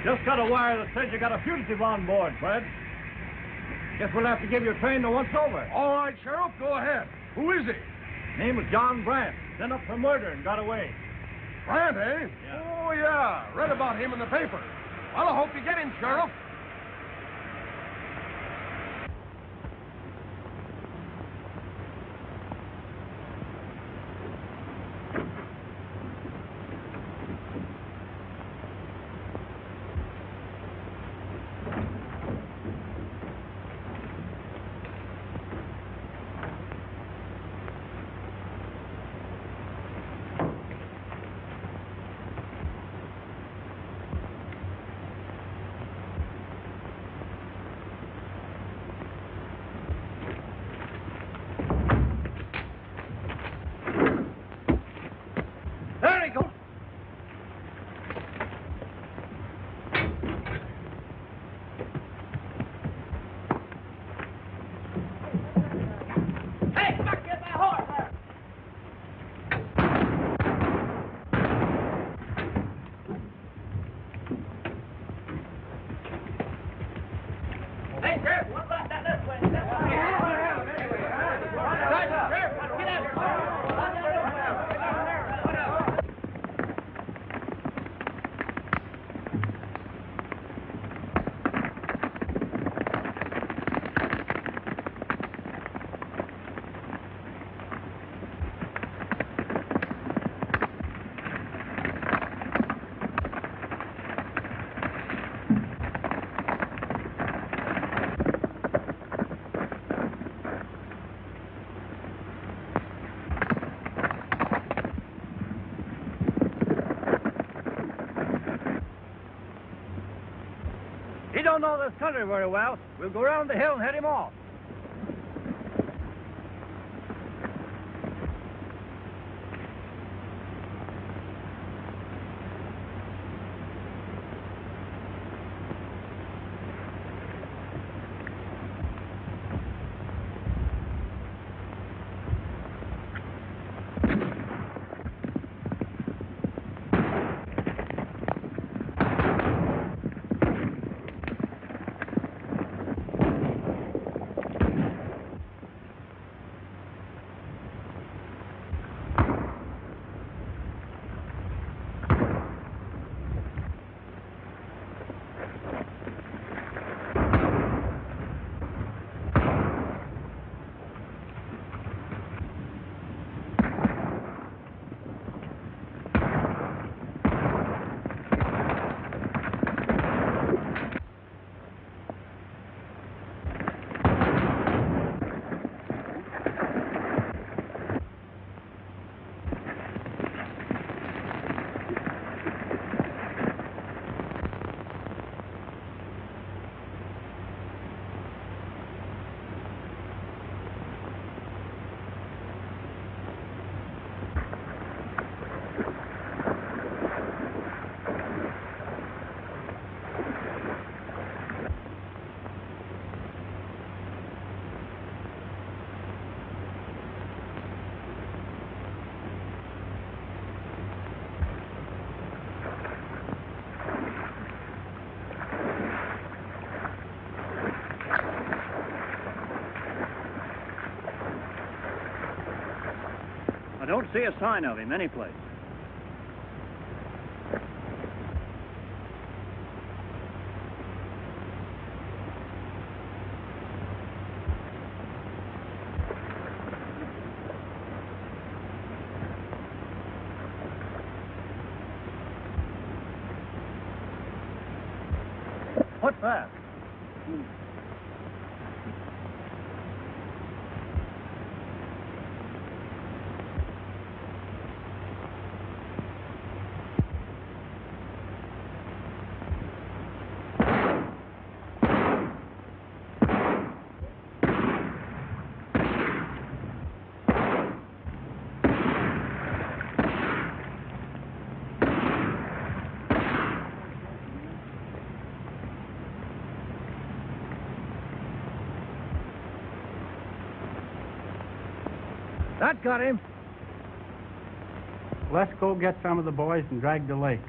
Just got a wire that says you got a fugitive on board, Fred. Guess we'll have to give your train the once-over. All right, Sheriff, go ahead. Who is he? Name was John Brant. Sent up for murder and got away. Brant, eh? Yeah. Oh, yeah. Read about him in the paper. Well, I hope you get him, Sheriff. There he goes. Hey, come back, get that horse there. Hey, Sheriff, what's that this way? Get out here. He don't know this country very well. We'll go around the hill and head him off. I don't see a sign of him anyplace. What's that? That got him. Let's go get some of the boys and drag the lake.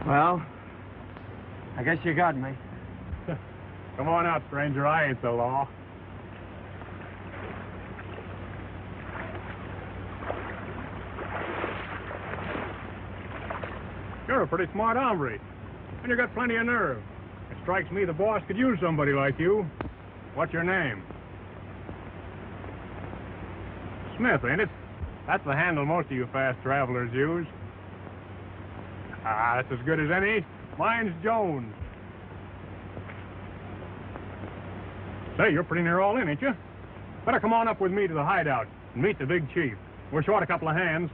Well, I guess you got me. Come on out, stranger. I ain't the law. You're a pretty smart hombre, and you got plenty of nerve. It strikes me the boss could use somebody like you. What's your name? Smith, ain't it? That's the handle most of you fast travelers use. Ah, that's as good as any. Mine's Jones. Say, you're pretty near all in, ain't you? Better come on up with me to the hideout and meet the big chief. We're short a couple of hands.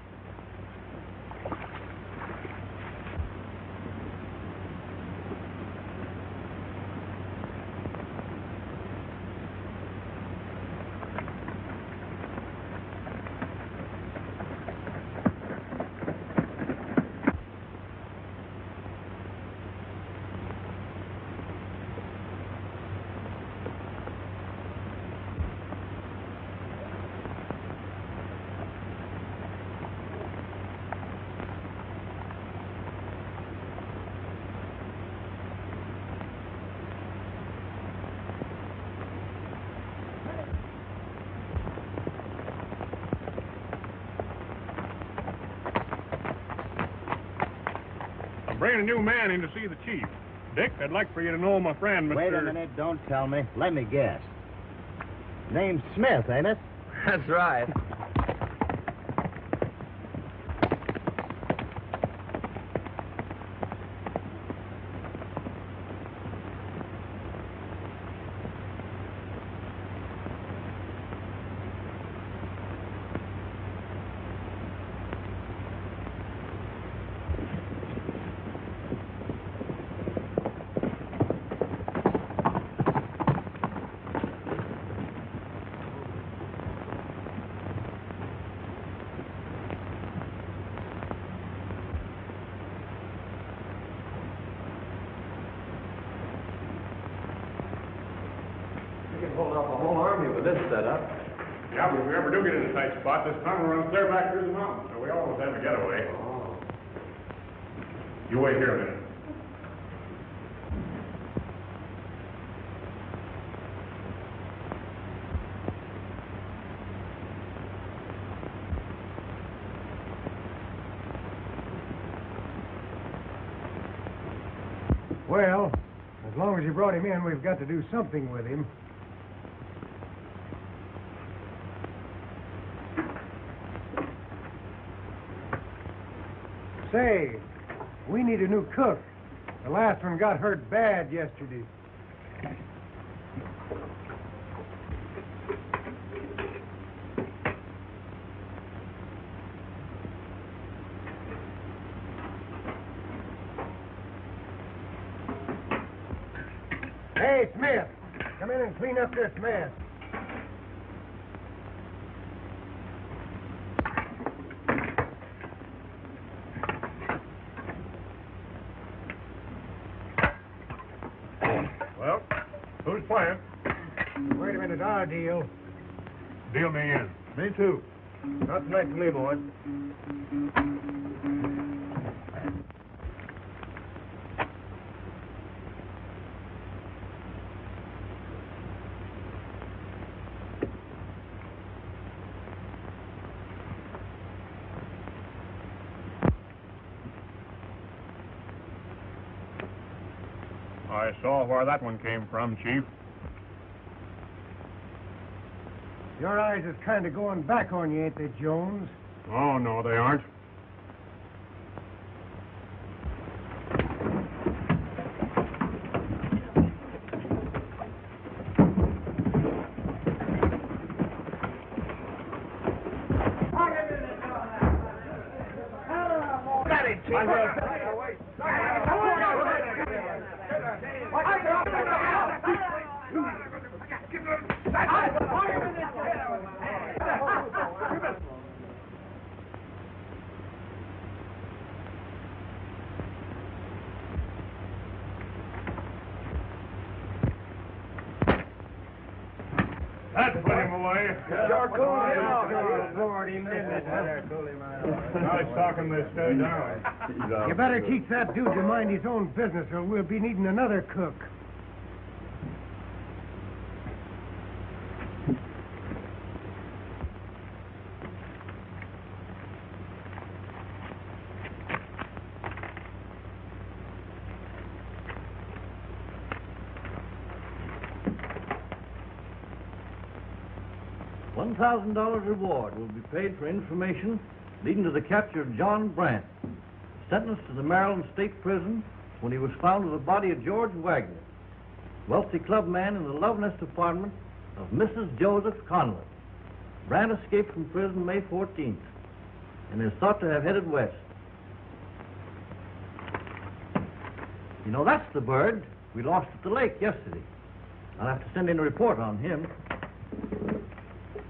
I'm bringing a new man in to see the chief. Dick, I'd like for you to know my friend, Mr. Wait a minute, don't tell me. Let me guess. Name's Smith, ain't it? That's right. Hold off a whole army with this setup. Yeah, but if we ever do get in a tight spot, this tunnel runs clear back through the mountains, so we always have a getaway. Oh. You wait here a minute. Well, as long as you brought him in, we've got to do something with him. Say, we need a new cook. The last one got hurt bad yesterday. Hey, Smith, come in and clean up this mess. Well, who's playing? Wait a minute, our deal. Deal me in. Me too. Not tonight to me, boys. I saw where that one came from, Chief. Your eyes is kind of going back on you, ain't they, Jones? Oh, no, they aren't. That's plenty more. away. Sure cool him off. Nice talking this stay down. You better teach that dude to mind his own business, or we'll be needing another cook. $1,000 reward will be paid for information leading to the capture of John Brant, sentenced to the Maryland State Prison when he was found with the body of George Wagner, wealthy clubman in the love nest apartment of Mrs. Joseph Conlon. Brant escaped from prison May 14th and is thought to have headed west. You know, that's the bird we lost at the lake yesterday. I'll have to send in a report on him.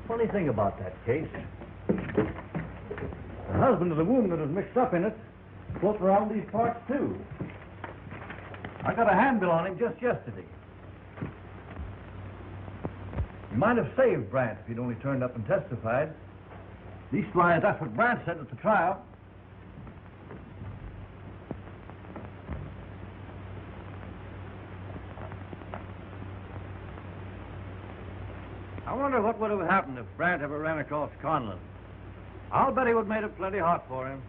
Funny thing about that case, the husband of the woman that was mixed up in it floats around these parts, too. I got a handbill on him just yesterday. He might have saved Brant if he'd only turned up and testified. Leastwise, that's what Brant said at the trial. I wonder what would have happened if Brant ever ran across Conlon. I'll bet he would have made it plenty hot for him.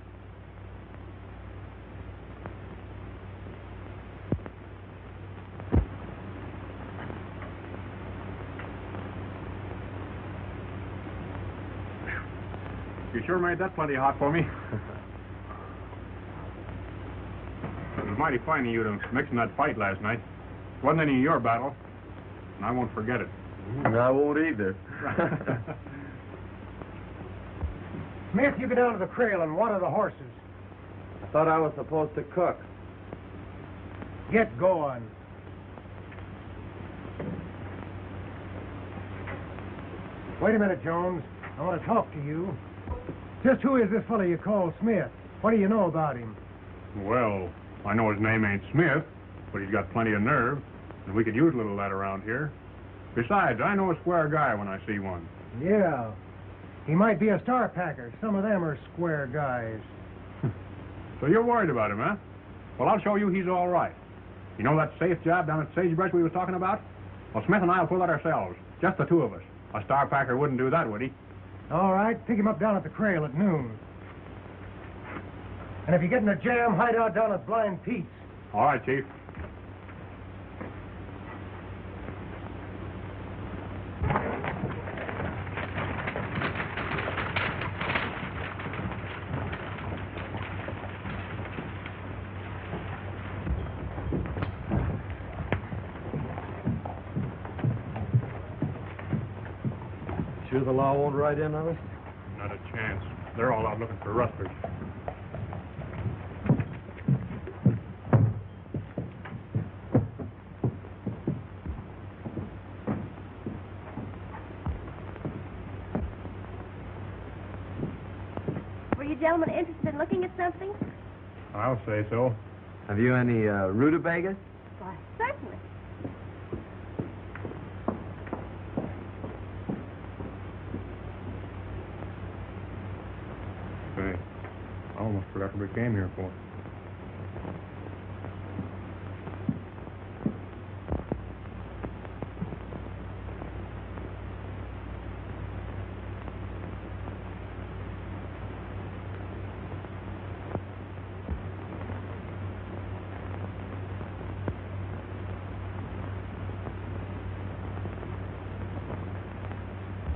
You sure made that plenty hot for me. It was mighty fine of you to mix in that fight last night. It wasn't any of your battle, and I won't forget it. I won't either. Smith, you go down to the trail and water the horses. I thought I was supposed to cook. Get going. Wait a minute, Jones. I want to talk to you. Just who is this fellow you call Smith? What do you know about him? Well, I know his name ain't Smith, but he's got plenty of nerve, and we could use a little of that around here. Besides, I know a square guy when I see one. Yeah. He might be a star packer. Some of them are square guys. So you're worried about him, huh? Well, I'll show you he's all right. You know that safe job down at Sagebrush we was talking about? Well, Smith and I'll pull that ourselves. Just the two of us. A star packer wouldn't do that, would he? All right, pick him up down at the trail at noon. And if you get in a jam, hide out down at Blind Pete's. All right, Chief. Sure the law won't ride in on us? Not a chance. They're all out looking for rustlers. Were you gentlemen interested in looking at something? I'll say so. Have you any rutabagas? Why, certainly. Say, I almost forgot what we came here for.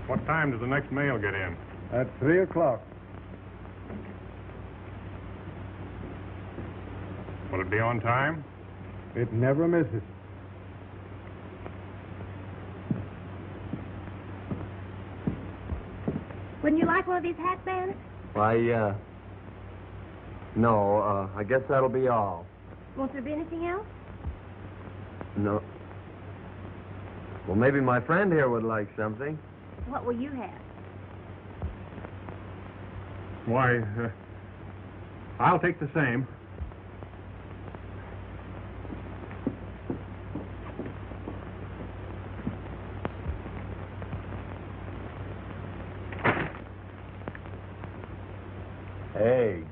What time does the next mail get in? At 3 o'clock. Will it be on time? It never misses. Wouldn't you like one of these hat bands? Why, no, I guess that'll be all. Won't there be anything else? No. Well, maybe my friend here would like something. What will you have? Why, I'll take the same. Eggs.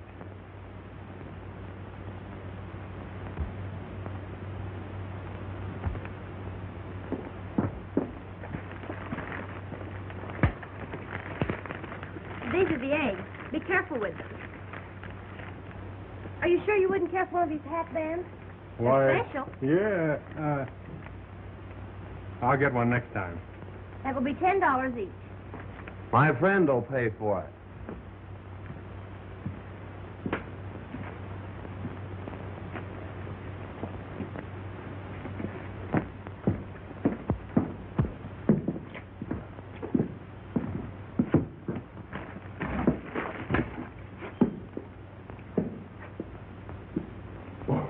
These are the eggs. Be careful with them. Are you sure you wouldn't care for one of these hat bands? They're special. Yeah. I'll get one next time. That will be $10 each. My friend will pay for it.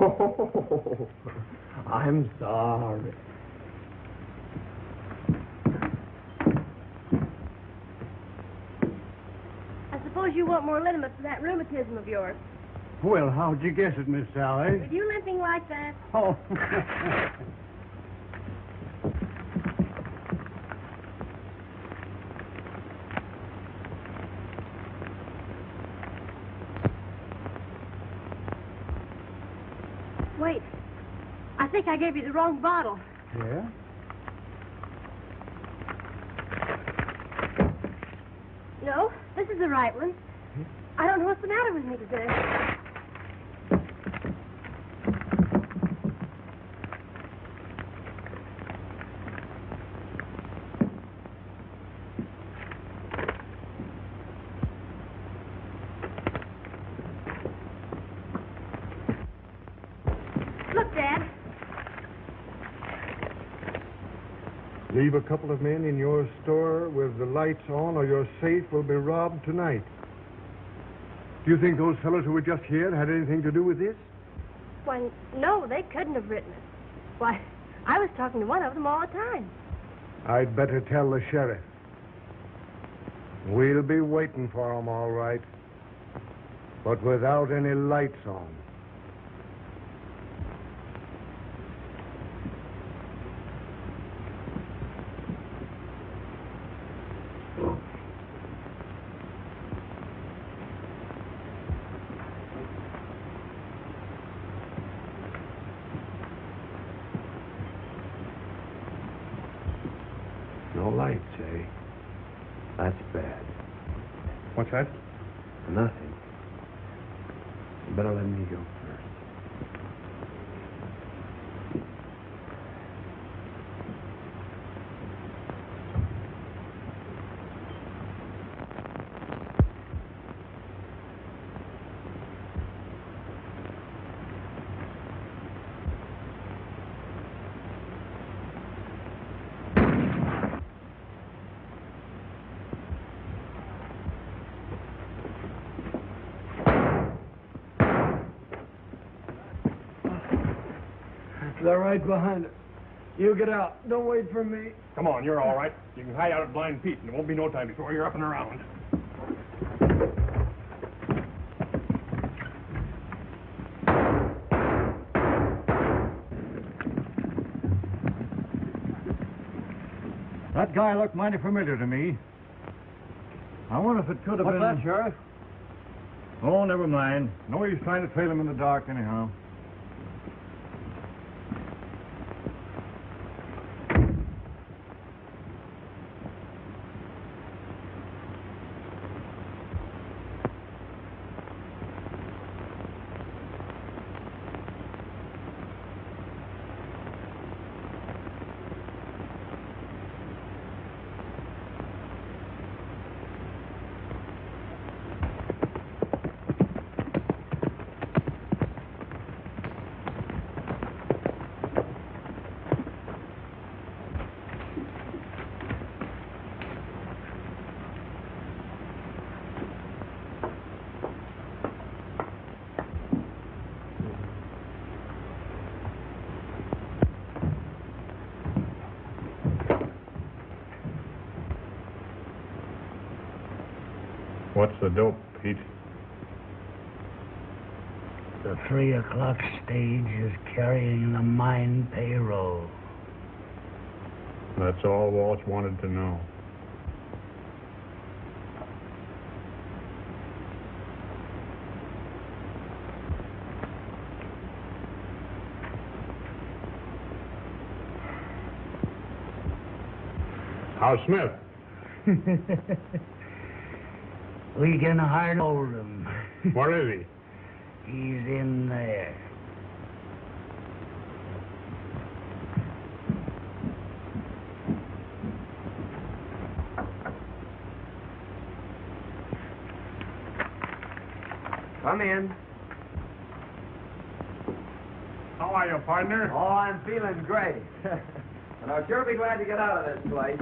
Oh, I'm sorry. I suppose you want more liniment for that rheumatism of yours. Well, how'd you guess it, Miss Sally? With you limping like that? Oh. Wait. I think I gave you the wrong bottle. Yeah? No, this is the right one. I don't know what's the matter with me today. Look, Dad. Leave a couple of men in your store with the lights on, or your safe will be robbed tonight. Do you think those fellows who were just here had anything to do with this? Why, no, they couldn't have written it. Why, I was talking to one of them all the time. I'd better tell the sheriff. We'll be waiting for 'em, all right. But without any lights on. No lights, eh? That's bad. What's that? Nothing. You better let me go first. They're right behind us. You get out. Don't wait for me. Come on, you're all right. You can hide out at Blind Pete, and it won't be no time before you're up and around. That guy looked mighty familiar to me. I wonder if it could have been... What's that, Sheriff? Oh, never mind. No use trying to trail him in the dark anyhow. What's the dope, Pete? The 3 o'clock stage is carrying the mine payroll. That's all Walsh wanted to know. How's Smith? We can hardly hold him. Where is he? He's in there. Come in. How are you, partner? Oh, I'm feeling great. And I'll sure be glad to get out of this place.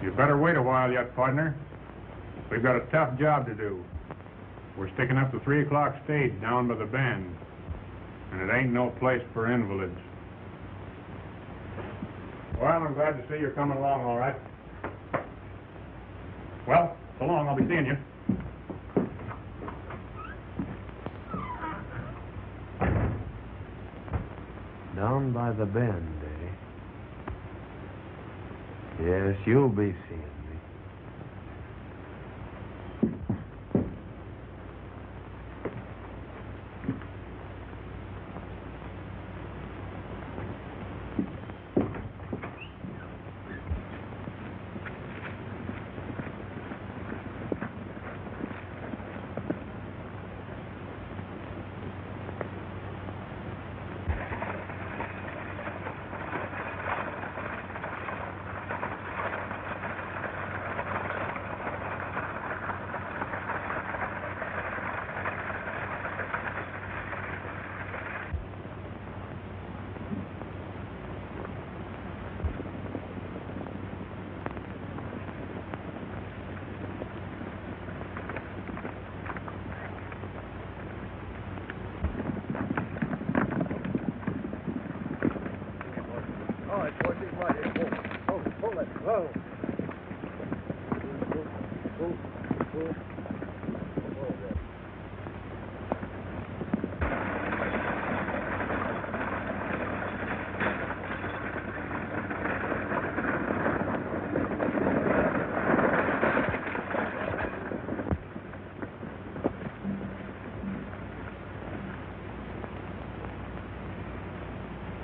You better wait a while yet, partner. We've got a tough job to do. We're sticking up the 3 o'clock stage down by the bend. And it ain't no place for invalids. Well, I'm glad to see you're coming along all right. Well, so long. I'll be seeing you. Down by the bend, eh? Yes, you'll be seeing me.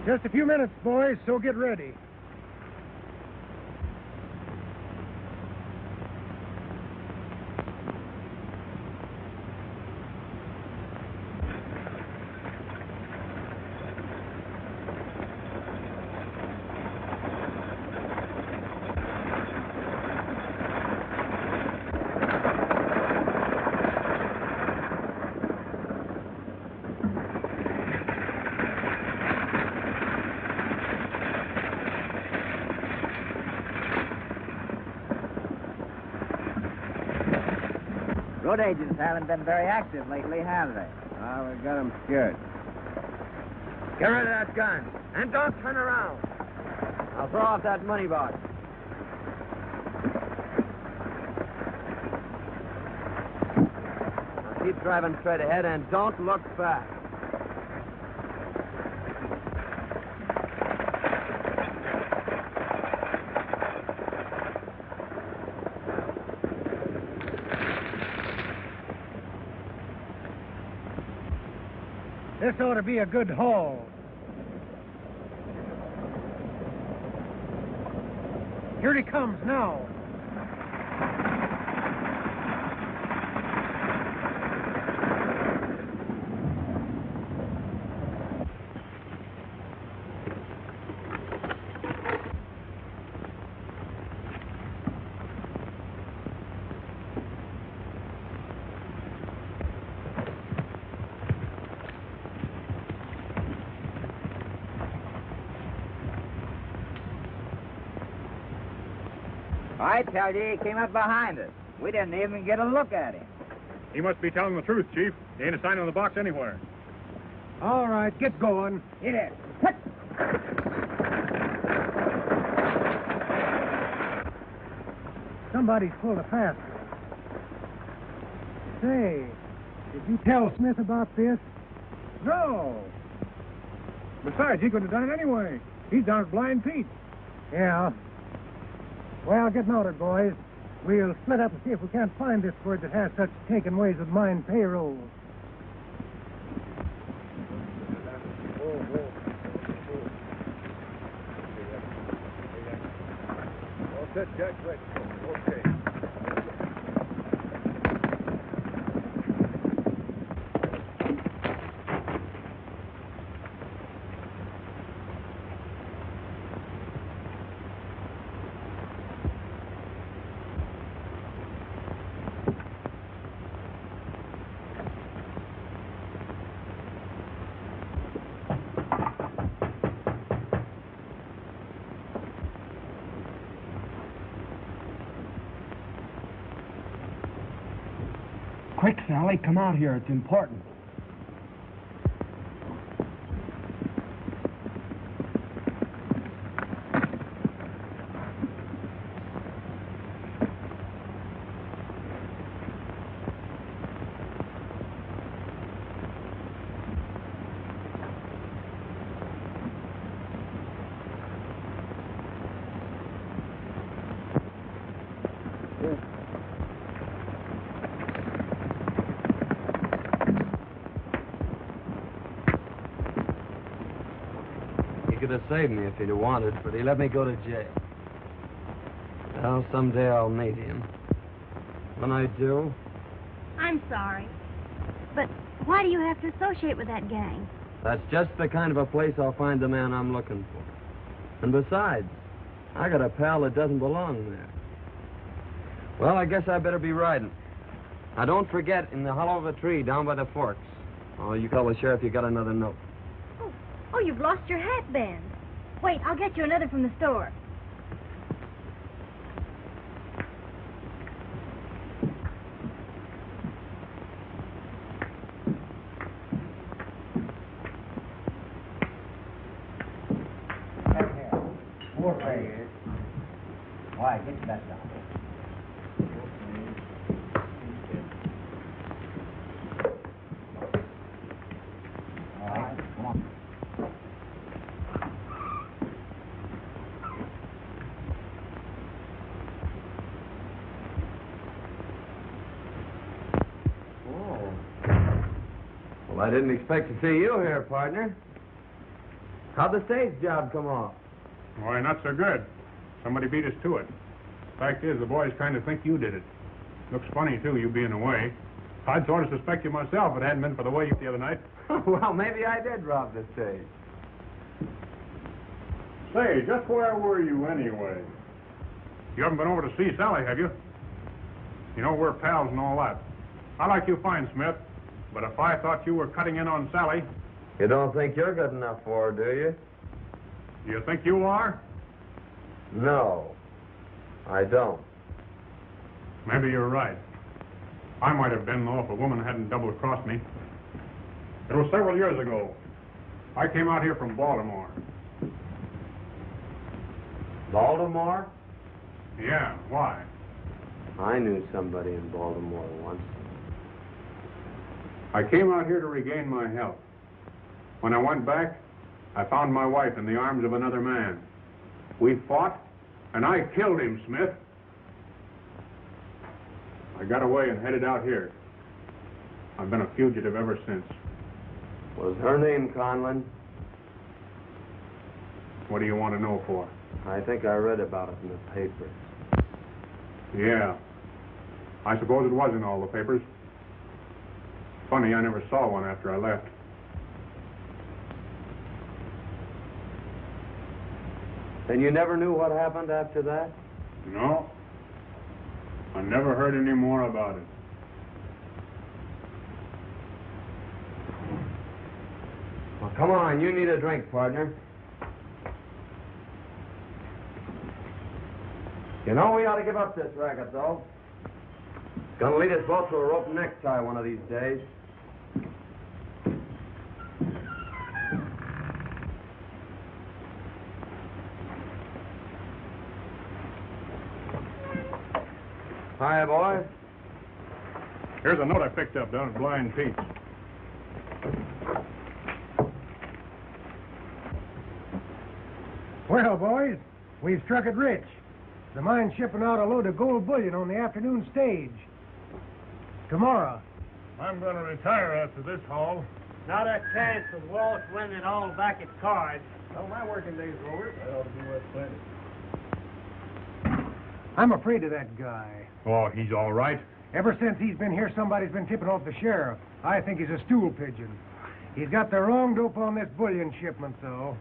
Just a few minutes, boys, so get ready. Road agents haven't been very active lately, have they? Well, we've got them scared. Get rid of that gun, and don't turn around. I'll throw off that money box. Now keep driving straight ahead and don't look back. This ought to be a good haul. Here he comes now. I tell you, he came up behind us. We didn't even get a look at him. He must be telling the truth, Chief. There ain't a sign on the box anywhere. All right, get going. Hit it. Somebody's pulled a fast. Say, did you tell Smith about this? No. Besides, he couldn't have done it anyway. He's down at Blind Pete. Yeah. Well, get mounted, boys. We'll split up and see if we can't find this bird that has such taken ways with mine payroll. All set, Jack. Right. Okay. Quick, Sally, come out here. It's important. He could have saved me if he'd have wanted, but he let me go to jail. Well, someday I'll meet him. When I do, I'm sorry. But why do you have to associate with that gang? that's just the kind of a place I'll find the man I'm looking for. And besides, I got a pal that doesn't belong there. Well, I guess I better be riding. Now, don't forget, in the hollow of a tree down by the forks. Oh, you call the sheriff, you got another note. Oh, you've lost your hat band. Wait, I'll get you another from the store. More pay. Why, get you that down. All right, come on. Well, I didn't expect to see you here, partner. How'd the stage job come off? Why, not so good. Somebody beat us to it. Fact is, the boys kind of think you did it. Looks funny, too, you being away. I'd sort of suspect you myself if it hadn't been for the wave the other night. Well, maybe I did rob the stage. Say, just where were you anyway? You haven't been over to see Sally, have you? You know, we're pals and all that. I like you fine, Smith. But if I thought you were cutting in on Sally... You don't think you're good enough for her, do you? You think you are? No, I don't. Maybe you're right. I might have been, though, if a woman hadn't double-crossed me. It was several years ago. I came out here from Baltimore. Baltimore? Yeah, why? I knew somebody in Baltimore once. I came out here to regain my health. When I went back, I found my wife in the arms of another man. We fought, and I killed him, Smith. I got away and headed out here. I've been a fugitive ever since. Was her name Conlon? What do you want to know for? I think I read about it in the papers. Yeah. I suppose it was in all the papers. Funny, I never saw one after I left. And you never knew what happened after that? No. I never heard any more about it. Well, come on, you need a drink, partner. You know, we ought to give up this racket, though. It's gonna lead us both to a rope necktie one of these days. Hi, boys. Here's a note I picked up down at Blind Pete's. Well, boys, We've struck it rich. The mine's shipping out a load of gold bullion on the afternoon stage. Tomorrow. I'm going to retire after this haul. Not a chance of Walsh winning it all back at cards. Well, my working day's over. That ought to be worth plenty. I'm afraid of that guy. Oh, he's all right. Ever since he's been here, somebody's been tipping off the sheriff. I think he's a stool pigeon. He's got the wrong dope on this bullion shipment, though.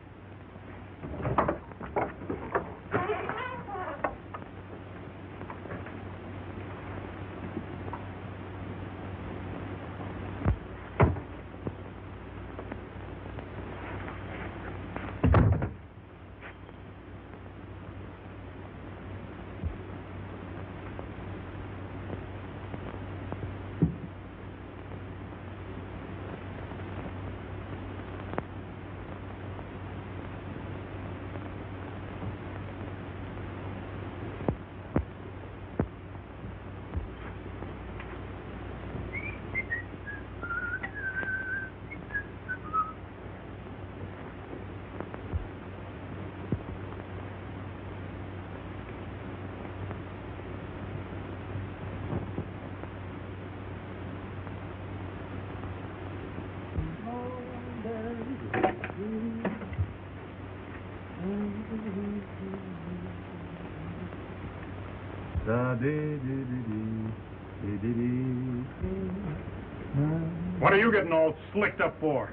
What are you getting all slicked up for?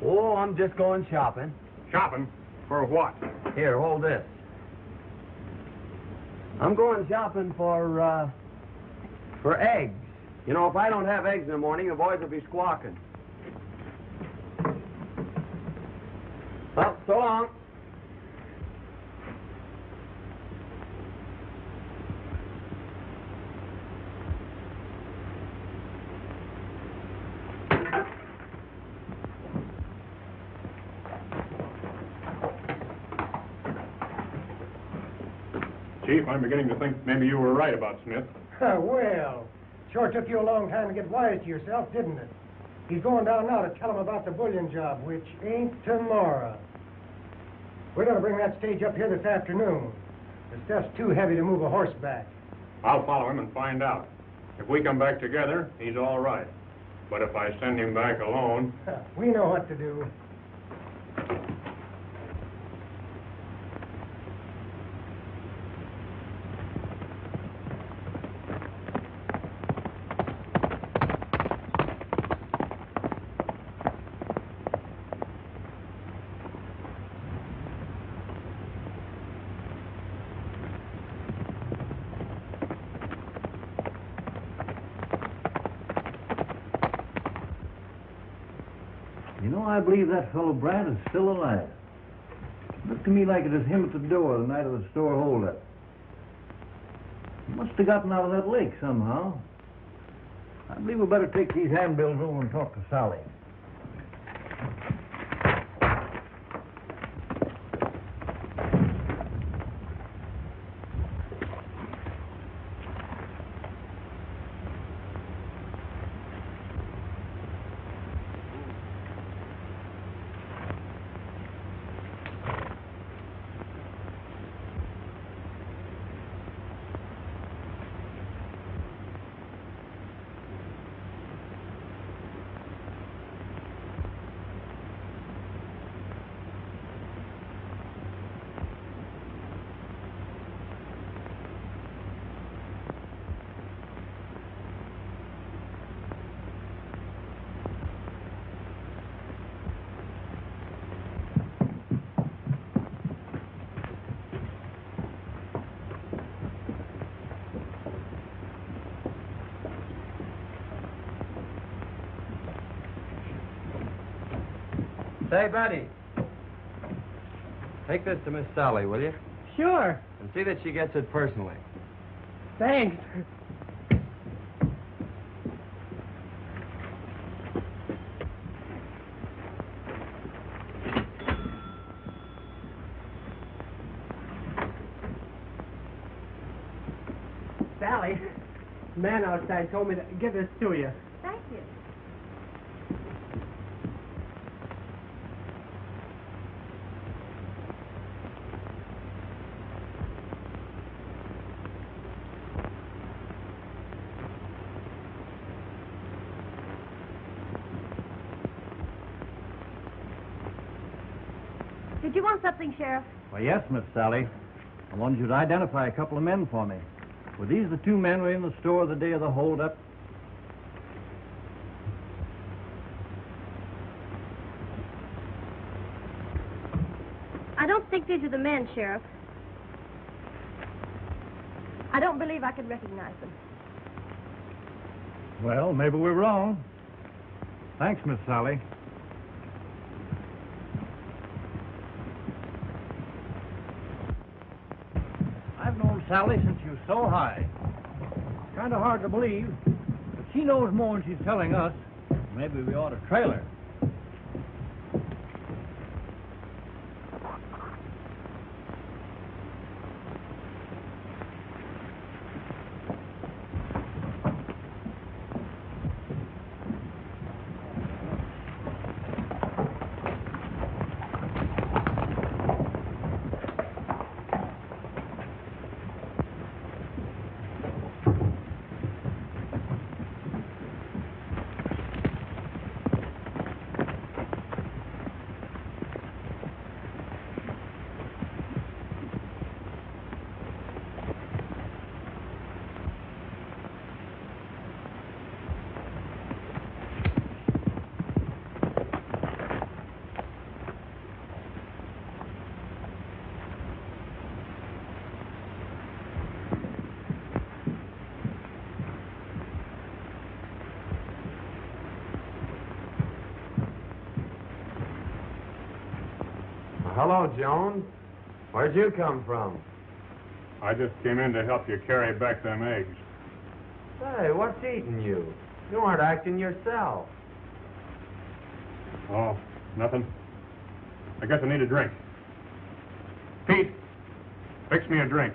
Oh, I'm just going shopping. Shopping? For what? Here, hold this. I'm going shopping for eggs. You know, if I don't have eggs in the morning, the boys will be squawking. Well, so long. Chief, I'm beginning to think maybe you were right about Smith. Well, sure took you a long time to get wise to yourself, didn't it? He's going down now to tell him about the bullion job, which ain't tomorrow. We're going to bring that stage up here this afternoon. The stuff's too heavy to move a horse back. I'll follow him and find out. If we come back together, he's all right. But if I send him back alone... We know what to do. You know, I believe that fellow Brant is still alive. Looked to me like it was him at the door the night of the store holdup. He must have gotten out of that lake somehow. I believe we better take these handbills over and talk to Sally. Say, Betty, take this to Miss Sally, will you? Sure. And see that she gets it personally. Thanks. Sally, the man outside told me to give this to you. Thank you. Did you want something, Sheriff? Well, yes, Miss Sally. I wanted you to identify a couple of men for me. Were these the two men who were in the store the day of the holdup? I don't think these are the men, Sheriff. I don't believe I could recognize them. Well, maybe we're wrong. Thanks, Miss Sally. I've known Sally since she was so high. Kind of hard to believe, but she knows more than she's telling us. Maybe we ought to trail her. Hello, Jones. Where'd you come from? I just came in to help you carry back them eggs. Say, what's eating you? You aren't acting yourself. Oh, nothing. I guess I need a drink. Pete, fix me a drink.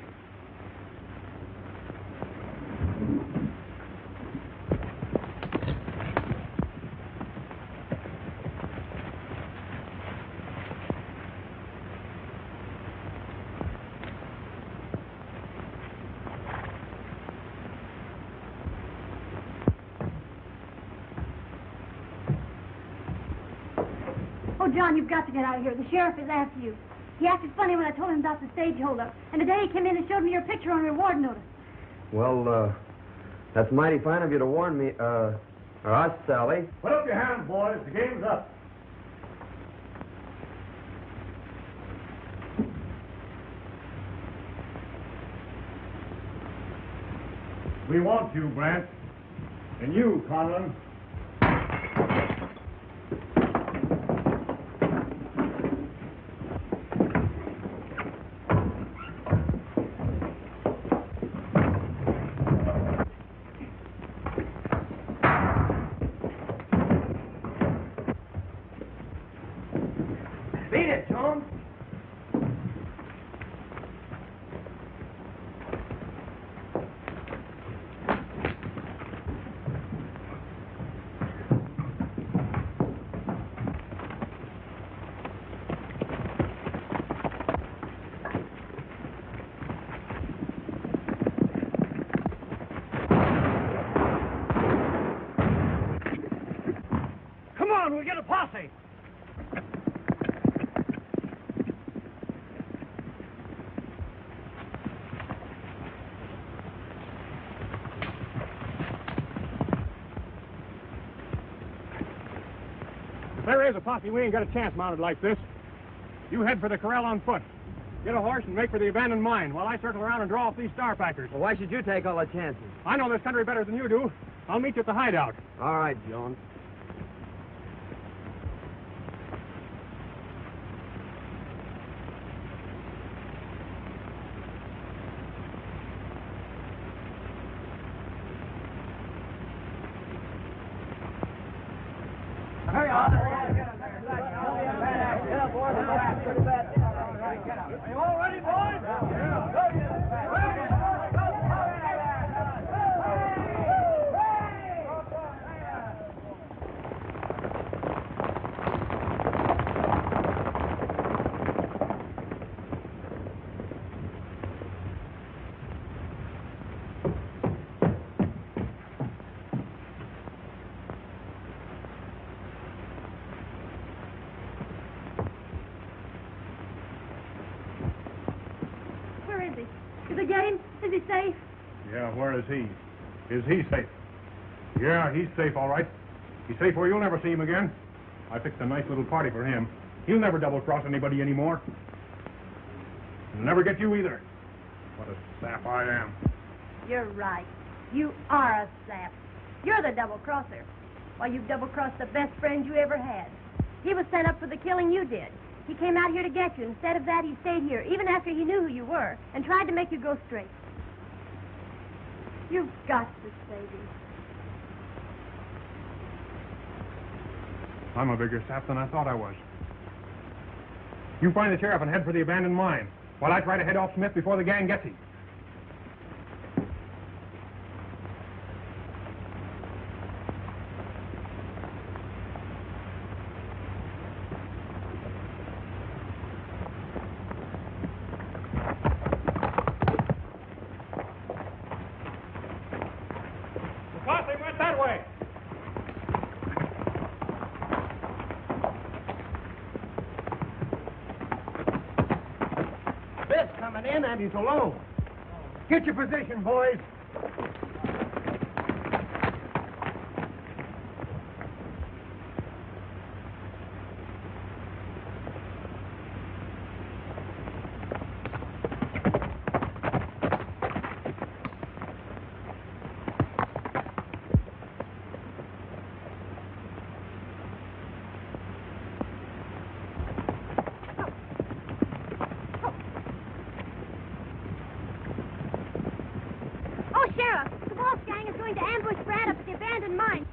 Oh, John, you've got to get out of here. The sheriff is after you. He acted funny when I told him about the stage holdup. And today he came in and showed me your picture on a reward notice. Well, that's mighty fine of you to warn me, or us, Sally. Put up your hands, boys. The game's up. We want you, Brant. And you, Conlon. Beat it, Jones. Come on, we'll get a posse. If there is a posse, we ain't got a chance mounted like this. You head for the corral on foot. Get a horse and make for the abandoned mine while I circle around and draw off these star packers. Well, why should you take all the chances? I know this country better than you do. I'll meet you at the hideout. All right, Jones. Hurry on. You all ready, boys? get him? Is he safe? Yeah, where is he? Is he safe? Yeah, he's safe, all right. He's safe where you'll never see him again. I fixed a nice little party for him. He'll never double-cross anybody anymore. He'll never get you either. What a sap I am. You're right. You are a sap. You're the double-crosser. Why, you've double-crossed the best friend you ever had. He was sent up for the killing you did. He came out here to get you. Instead of that, he stayed here, even after he knew who you were, and tried to make you go straight. You've got to save him. I'm a bigger sap than I thought I was. You find the sheriff and head for the abandoned mine, while I try to head off Smith before the gang gets him. And he's alone. Get your position, boys. Sheriff, the boss gang is going to ambush Brant up at the abandoned mine.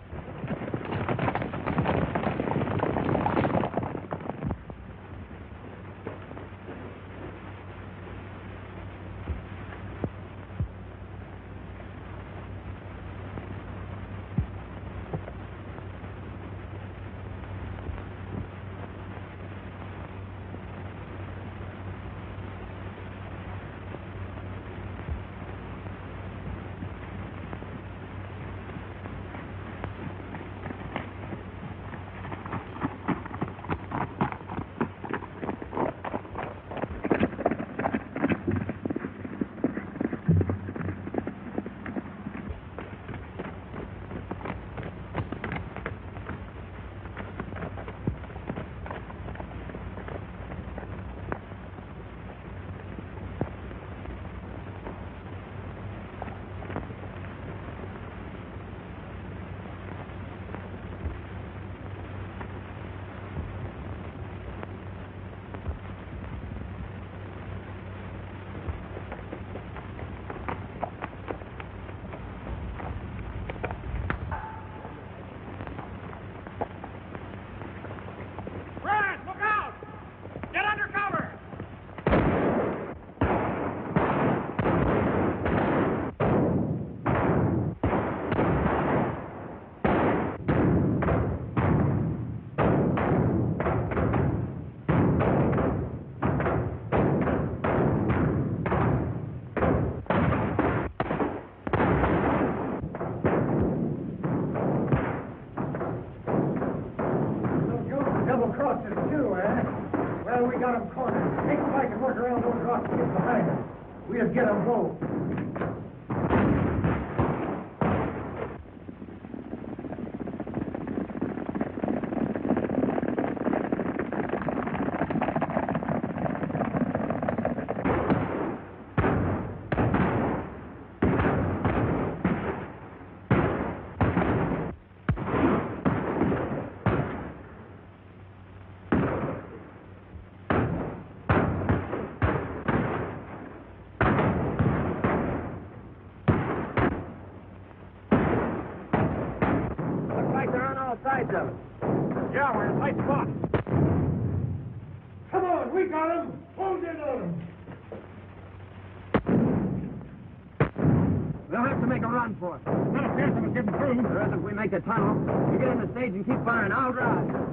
We got them cornered. Take the bike and work around those rocks and get behind them. We'll get them both. Sides of it. Yeah, we're in a tight spot. Come on, we got him. Hold in on him. We'll have to make a run for it. Not a chance of us getting through. There isn't if we make the tunnel. You get in the stage and keep firing. I'll drive.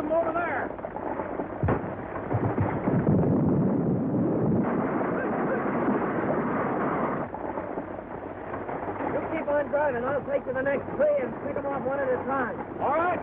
them over there. You keep on driving. I'll take to the next tree and pick them off one at a time. All right.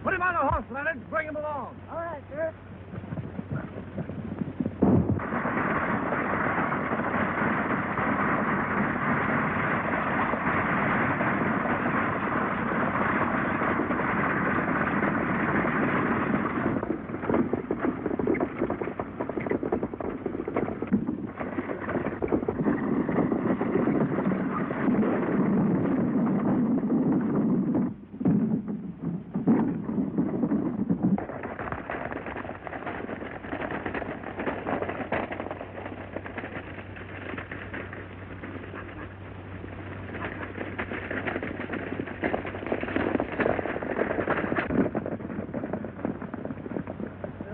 Put him on the horse, Leonard. Bring him along. All right, sir.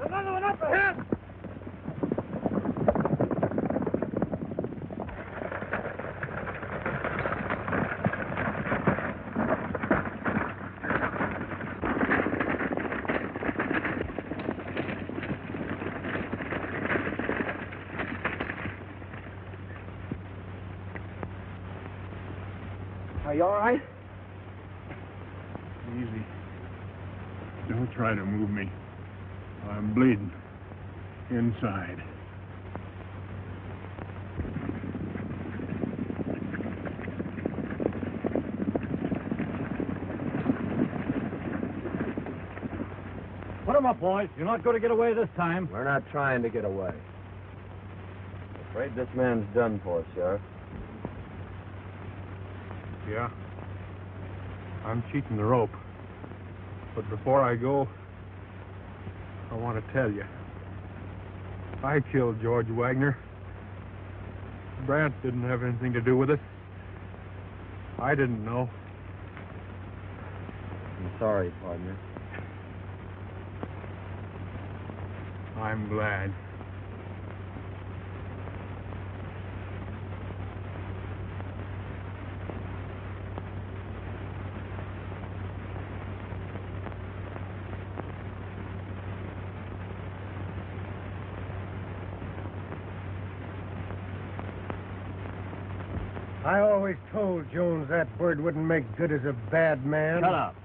Another one up ahead. Are you all right? Easy. Don't try to move me. I'm bleeding. Inside. Put him up, boys. You're not going to get away this time. We're not trying to get away. Afraid this man's done for, Sheriff. Yeah. I'm cheating the rope. But before I go, I want to tell you. I killed George Wagner. Brant didn't have anything to do with it. I didn't know. I'm sorry, partner. I'm glad. I always told Jones that bird wouldn't make good as a bad man. Shut up.